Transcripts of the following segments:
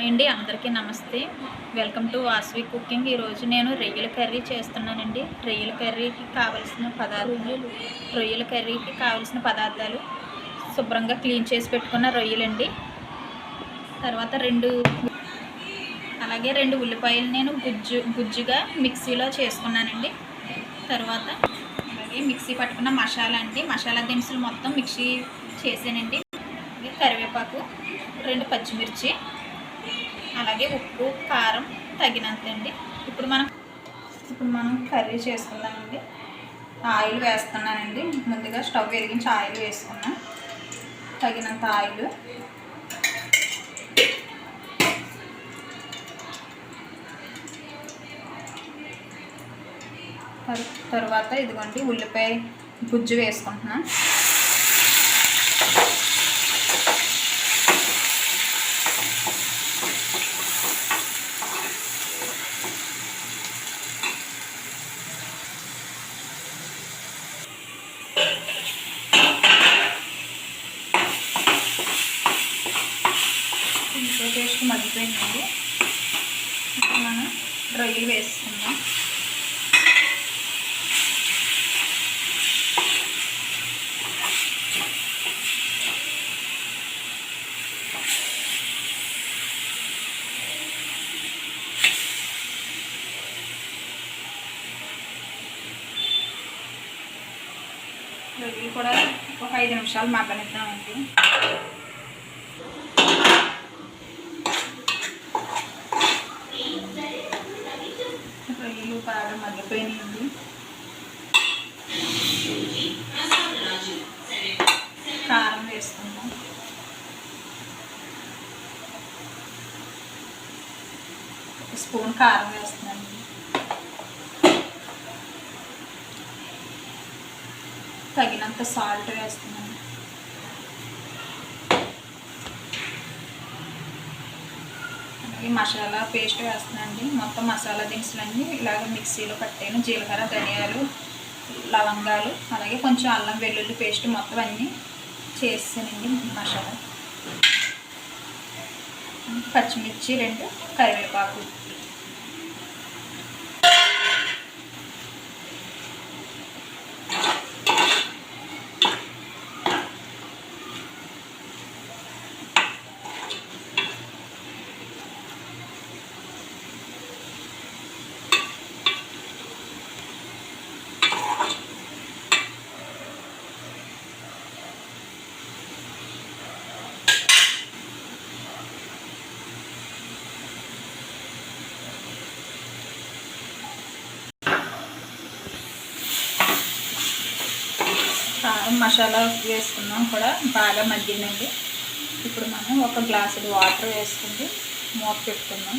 Hi అండి, అందరికీ నమస్తే. Welcome to Vasavi cooking. ఈరోజు నేను రొయ్యల కర్రీ చేస్తున్నానండి. రొయ్యల కర్రీకి కావలసిన పదార్థాలు శుభ్రంగా క్లీన్ చేసి పెట్టుకున్న రొయ్యలండి. తర్వాత రెండు ఉల్లిపాయలు నేను గుజ్జుగా మిక్సీలో చేసుకున్నానండి. తర్వాత అలాగే మిక్సీ పట్టుకున్న మసాలా దినుసులు మొత్తం మిక్సీ చేసానండి. కరివేపాకు, 2 పచ్చిమిర్చి, అలాగే ఉప్పు, కారం తగినంత అండి. ఇప్పుడు మనం కర్రీ చేసుకుందామండి. ఆయిల్ వేస్తున్నానండి. ముందుగా స్టవ్ వెలిగించి ఆయిల్ వేసుకున్నాం. తగినంత ఆయిల్, తర్వాత ఇదిగోండి ఉల్లిపాయ గుజ్జు వేసుకుంటున్నాం. ఉల్లిపాయ పేస్ట్ మగ్గిపోయిందండి. ఇప్పుడు మనం రొయ్యలు వేసుకుందాం. రొయ్యలు కూడా ఒక 5 నిమిషాలు మగ్గనిద్దామండి. రొయ్యలు బాగా మగ్గిపోయినాయండి. కారం వేసుకుందాం. ఒక స్పూన్ కారం వేస్తున్నాను. తగినంత సాల్ట్ వేస్తున్నాను. అలాగే మసాలా పేస్ట్ వేస్తున్నానండి. మొత్తం మసాలా దినుసులన్నీ ఇలాగ మిక్సీలో పట్టాను. జీలకర్ర, ధనియాలు, లవంగాలు, అలాగే కొంచెం అల్లం వెల్లుల్లి పేస్ట్ మొత్తం అన్నీ చేసానండి. మసాలా, పచ్చిమిర్చి 2, కరివేపాకు, మసాలా వేసుకున్నాం కూడా బాగా మగ్గిందండి. ఇప్పుడు మనం ఒక గ్లాసుడు వాటర్ వేసుకుంటే మూత పెట్టుకుందాం.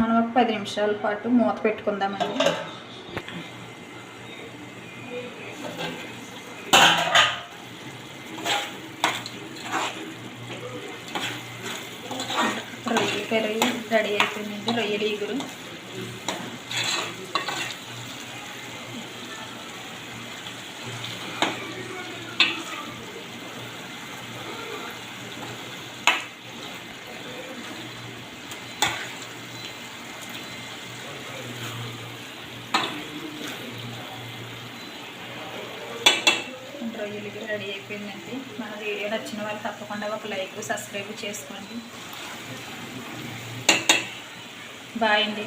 మనం ఒక 10 నిమిషాల పాటు మూత పెట్టుకుందామండి. రొయ్యల కర్రీ రెడీ అయిపోయిందండి. రొయ్యల ఇగురు రెడీ అయిపోయిందండి. మన వీడియో నచ్చిన వాళ్ళు తప్పకుండా ఒక లైక్, సబ్స్క్రైబ్ చేసుకోండి. బాయ్ అండి.